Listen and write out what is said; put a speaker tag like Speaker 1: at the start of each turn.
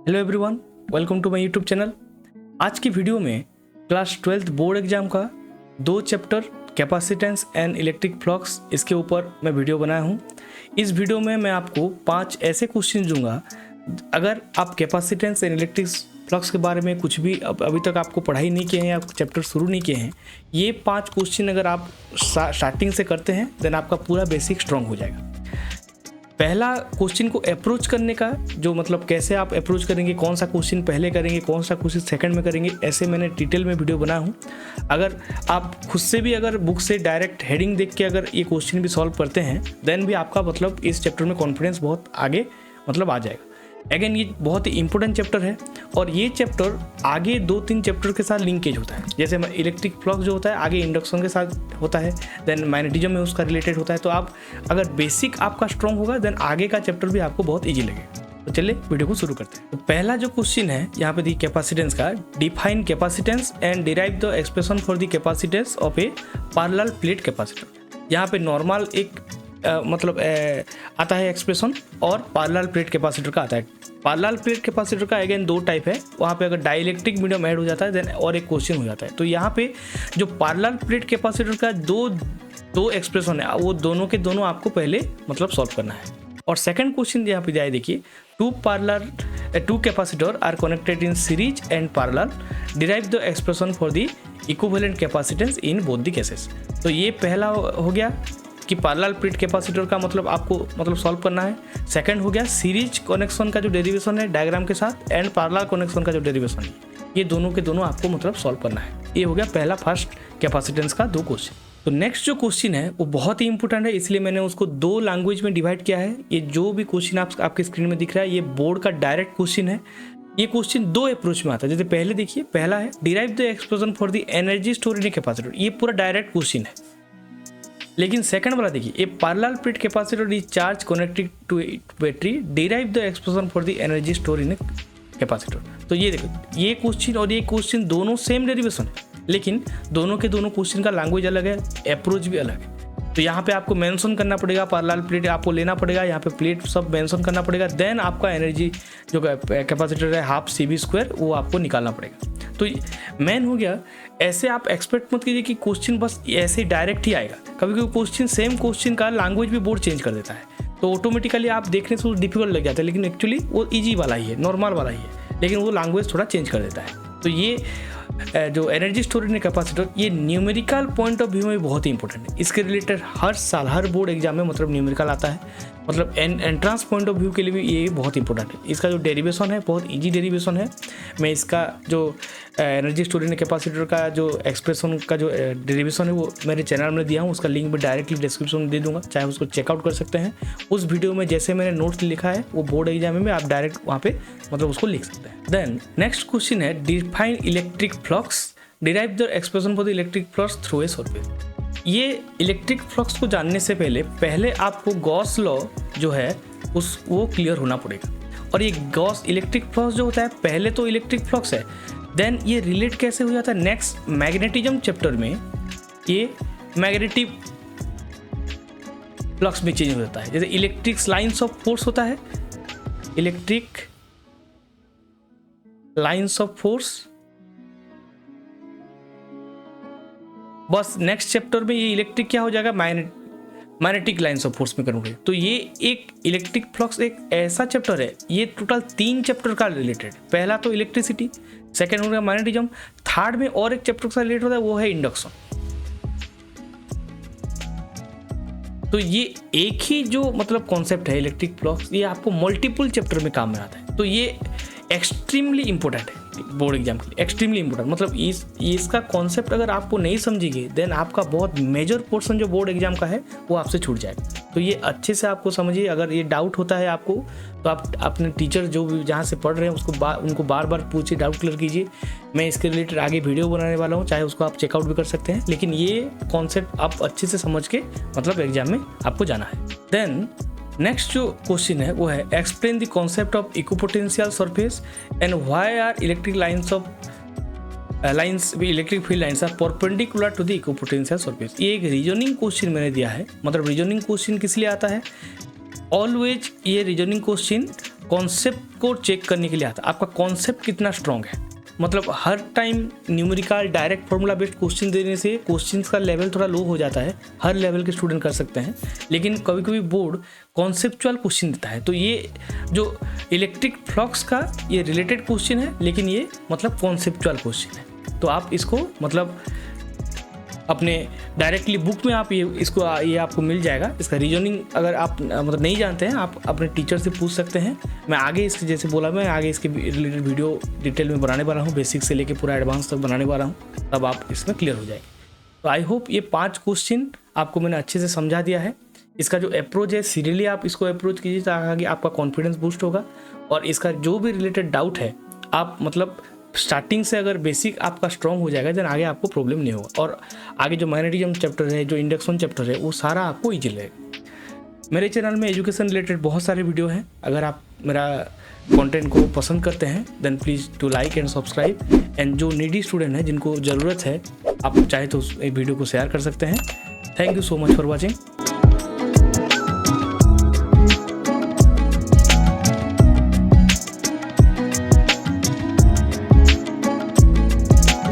Speaker 1: Hello everyone, welcome to my YouTube channel. आज की video में क्लास 12th बोर्ड एग्जाम का 2 chapter capacitance and electric flux इसके ऊपर मैं वीडियो बनाया हूँ। इस वीडियो में मैं आपको 5 ऐसे क्वेश्चन दूंगा। अगर आप कैपेसिटेंस एंड इलेक्ट्रिक फ्लक्स के बारे में कुछ भी अभी तक आपको पढ़ाई नहीं किए हैं या चैप्टर शुरू नहीं किए हैं, ये 5 क्वेश्चन अगर आप स्टार्टिंग से करते हैं देन आपका पूरा बेसिक स्ट्रॉन्ग हो जाएगा। पहला क्वेश्चन को अप्रोच करने का जो मतलब कैसे आप अप्रोच करेंगे, कौन सा क्वेश्चन पहले करेंगे, कौन सा क्वेश्चन सेकंड में करेंगे, ऐसे मैंने डिटेल में वीडियो बनाया हूँ। अगर आप खुद से भी अगर बुक से डायरेक्ट हेडिंग देख के अगर ये क्वेश्चन भी सॉल्व करते हैं देन भी आपका मतलब इस चैप्टर में कॉन्फिडेंस बहुत आगे मतलब आ जाएगा। अगेन ये बहुत ही इंपॉर्टेंट चैप्टर है और ये चैप्टर आगे 2-3 चैप्टर के साथ लिंकेज होता है। जैसे इलेक्ट्रिक फ्लक्स जो होता है आगे इंडक्शन के साथ होता है, देन मैग्नेटिज्म में उसका रिलेटेड होता है। तो आप अगर बेसिक आपका स्ट्रॉन्ग होगा देन आगे का चैप्टर भी आपको बहुत ईजी लगेगा। तो चलिए वीडियो को शुरू करते हैं। तो पहला जो क्वेश्चन है यहाँ पे दी कैपेसिटेंस का, define capacitance and derive the expression for the capacitance of A parallel plate capacitor. यहाँ पे नॉर्मल एक आता है एक्सप्रेशन और पैरेलल प्लेट कैपेसिटर का आता है। पैरेलल प्लेट कैपेसिटर का अगेन 2 टाइप है, वहाँ पे अगर डाइलेक्ट्रिक मीडियम ऐड हो जाता है देन और एक क्वेश्चन हो जाता है। तो यहाँ पे जो पैरेलल प्लेट कैपेसिटर का दो एक्सप्रेशन है वो दोनों के दोनों आपको पहले मतलब सॉल्व करना है। और सेकंड क्वेश्चन यहाँ पे जाए, देखिए two capacitor are connected in series and parallel, derive the expression for the equivalent capacitance in both the cases. तो ये पहला हो गया कि पैरेलल प्लेट कैपेसिटर का मतलब आपको मतलब सॉल्व करना है। सेकंड हो गया सीरीज कनेक्शन का जो डेरिवेशन है डायग्राम के साथ एंड पैरेलल कनेक्शन का जो डेरिवेशन है, ये दोनों के दोनों आपको मतलब सॉल्व करना है। ये हो गया पहला फर्स्ट कैपेसिटेंस का 2 क्वेश्चन। तो नेक्स्ट जो क्वेश्चन है वो बहुत ही इंपॉर्टेंट है, इसलिए मैंने उसको 2 लैंग्वेज में डिवाइड किया है। ये जो भी क्वेश्चन आपके स्क्रीन में दिख रहा है ये बोर्ड का डायरेक्ट क्वेश्चन है। ये क्वेश्चन 2 अप्रोच में आता है। जैसे पहले देखिए, पहला है derive the expression for the energy store in a capacitor, ये पूरा डायरेक्ट क्वेश्चन है। लेकिन सेकंड वाला देखिए, a parallel plate capacitor is charge connected to battery, derive the expression for the energy store in a capacitor. तो ये देखो, ये क्वेश्चन और ये क्वेश्चन दोनों सेम डेरिवेशन है, लेकिन दोनों के दोनों क्वेश्चन का लैंग्वेज अलग है, अप्रोच भी अलग है। तो यहाँ पे आपको मेंशन करना पड़ेगा, पैरेलल प्लेट आपको लेना पड़ेगा, यहाँ पे प्लेट सब मेंशन करना पड़ेगा, देन आपका एनर्जी जो कैपेसिटर है हाफ CV² वो आपको निकालना पड़ेगा। तो मेन हो गया, ऐसे आप एक्सपेक्ट मत कीजिए कि क्वेश्चन बस ऐसे डायरेक्ट ही आएगा। कभी कभी क्वेश्चन सेम क्वेश्चन का लैंग्वेज भी बोर्ड चेंज कर देता है, तो ऑटोमेटिकली आप देखने से डिफिकल्ट लग जाता है, लेकिन एक्चुअली वो इजी वाला ही है, नॉर्मल वाला ही है, लेकिन वो लैंग्वेज थोड़ा चेंज कर देता है। तो ये जो एनर्जी स्टोरेज कैपेसिटर ये न्यूमेरिकल पॉइंट ऑफ व्यू में बहुत ही इंपॉर्टेंट है। इसके रिलेटेड हर साल हर बोर्ड एग्जाम में मतलब न्यूमेरिकल आता है, मतलब एंट्रेंस पॉइंट ऑफ व्यू के लिए भी ये बहुत इंपॉर्टेंट है। इसका जो डेरिवेशन है बहुत इजी डेरिवेशन है। मैं इसका जो एनर्जी स्टोरेज कैपेसिटर का जो एक्सप्रेशन का जो डेरिवेशन है वो मेरे चैनल में दिया हूँ, उसका लिंक मैं डायरेक्टली डिस्क्रिप्शन में दे दूंगा, चाहे उसको चेकआउट कर सकते हैं। उस वीडियो में जैसे मैंने नोट्स लिखा है वो बोर्ड एग्जाम में आप डायरेक्ट वहाँ पे मतलब उसको लिख सकते हैं। देन नेक्स्ट क्वेश्चन है define electric flux, derive the expression for the electric flux through a surface. ये इलेक्ट्रिक फ्लक्स को जानने से पहले आपको गॉस लॉ जो है वो क्लियर होना पड़ेगा। और ये गॉस इलेक्ट्रिक फ्लक्स जो होता है पहले तो इलेक्ट्रिक फ्लक्स है, देन ये रिलेट कैसे हो जाता है नेक्स्ट मैग्नेटिज्म चैप्टर में, ये मैग्नेटिक फ्लक्स में चेंज हो जाता है। जैसे इलेक्ट्रिक लाइन्स ऑफ फोर्स होता है, इलेक्ट्रिक लाइन्स ऑफ फोर्स, बस नेक्स्ट चैप्टर में ये इलेक्ट्रिक क्या हो जाएगा मैग्नेटिक लाइन्स ऑफ फोर्स में कन्वर्ट। तो ये एक इलेक्ट्रिक फ्लक्स एक ऐसा चैप्टर है, ये टोटल 3 चैप्टर का रिलेटेड। पहला तो इलेक्ट्रिसिटी, सेकंड हो गया मैग्नेटिज्म, थर्ड में और एक चैप्टर का रिलेटेड होता है वो है इंडक्शन। तो ये एक ही जो मतलब कॉन्सेप्ट है इलेक्ट्रिक फ्लक्स, ये आपको मल्टीपल चैप्टर में काम में आता है। तो ये एक्सट्रीमली इंपॉर्टेंट है बोर्ड एग्जाम के लिए, एक्सट्रीमली इंपॉर्टेंट। मतलब इसका कॉन्सेप्ट अगर आपको नहीं समझेंगे देन आपका बहुत मेजर पोर्शन जो बोर्ड एग्जाम का है वो आपसे छूट जाएगा। तो ये अच्छे से आपको समझिए। अगर ये डाउट होता है आपको तो आप अपने टीचर जो भी जहाँ से पढ़ रहे हैं उनको बार बार पूछिए, डाउट क्लियर कीजिए। मैं इसके रिलेटेड आगे वीडियो बनाने वाला हूँ, चाहे उसको आप चेकआउट भी कर सकते हैं, लेकिन ये कॉन्सेप्ट आप अच्छे से समझ के मतलब एग्जाम में आपको जाना है। देन नेक्स्ट जो क्वेश्चन है वो है explain the concept of equipotential surface and why are electric electric field lines are perpendicular to the equipotential surface. ये एक रीजनिंग क्वेश्चन मैंने दिया है। मतलब रीजनिंग क्वेश्चन किस लिए आता है, ऑलवेज ये रीजनिंग क्वेश्चन कॉन्सेप्ट को चेक करने के लिए आता है, आपका कॉन्सेप्ट कितना स्ट्रॉन्ग है। मतलब हर time numerical direct formula based question देने से क्वेश्चंस का लेवल थोड़ा लो हो जाता है, हर लेवल के स्टूडेंट कर सकते हैं, लेकिन कभी कभी बोर्ड कॉन्सेप्चुअल क्वेश्चन देता है। तो ये जो इलेक्ट्रिक फ्लक्स का ये रिलेटेड क्वेश्चन है, लेकिन ये मतलब कॉन्सेप्चुअल क्वेश्चन है। तो आप इसको मतलब अपने डायरेक्टली बुक में आप ये आपको मिल जाएगा। इसका रीजनिंग अगर आप मतलब नहीं जानते हैं, आप अपने टीचर से पूछ सकते हैं। मैं आगे इसके जैसे बोला, मैं आगे इसके रिलेटेड वीडियो डिटेल में बनाने वाला हूँ, बेसिक से लेके पूरा एडवांस तक बनाने वाला हूँ, तब आप इसमें क्लियर हो जाएंगे। तो आई होप ये 5 क्वेश्चन आपको मैंने अच्छे से समझा दिया है। इसका जो अप्रोच है, सीरियसली आप इसको अप्रोच कीजिए ताकि आपका कॉन्फिडेंस बूस्ट होगा। और इसका जो भी रिलेटेड डाउट है, आप मतलब स्टार्टिंग से अगर बेसिक आपका स्ट्रॉन्ग हो जाएगा, देन आगे आपको प्रॉब्लम नहीं होगा। और आगे जो मैग्नेटिज्म चैप्टर है, जो इंडक्शन चैप्टर है, वो सारा आपको ईजी लगेगा। मेरे चैनल में एजुकेशन रिलेटेड बहुत सारे वीडियो हैं। अगर आप मेरा कंटेंट को पसंद करते हैं, then please to like and subscribe. And जो नीडी स्टूडेंट है, जिनको ज़रूरत है, आप चाहे तो इस वीडियो को शेयर कर सकते हैं। Thank you so much for watching.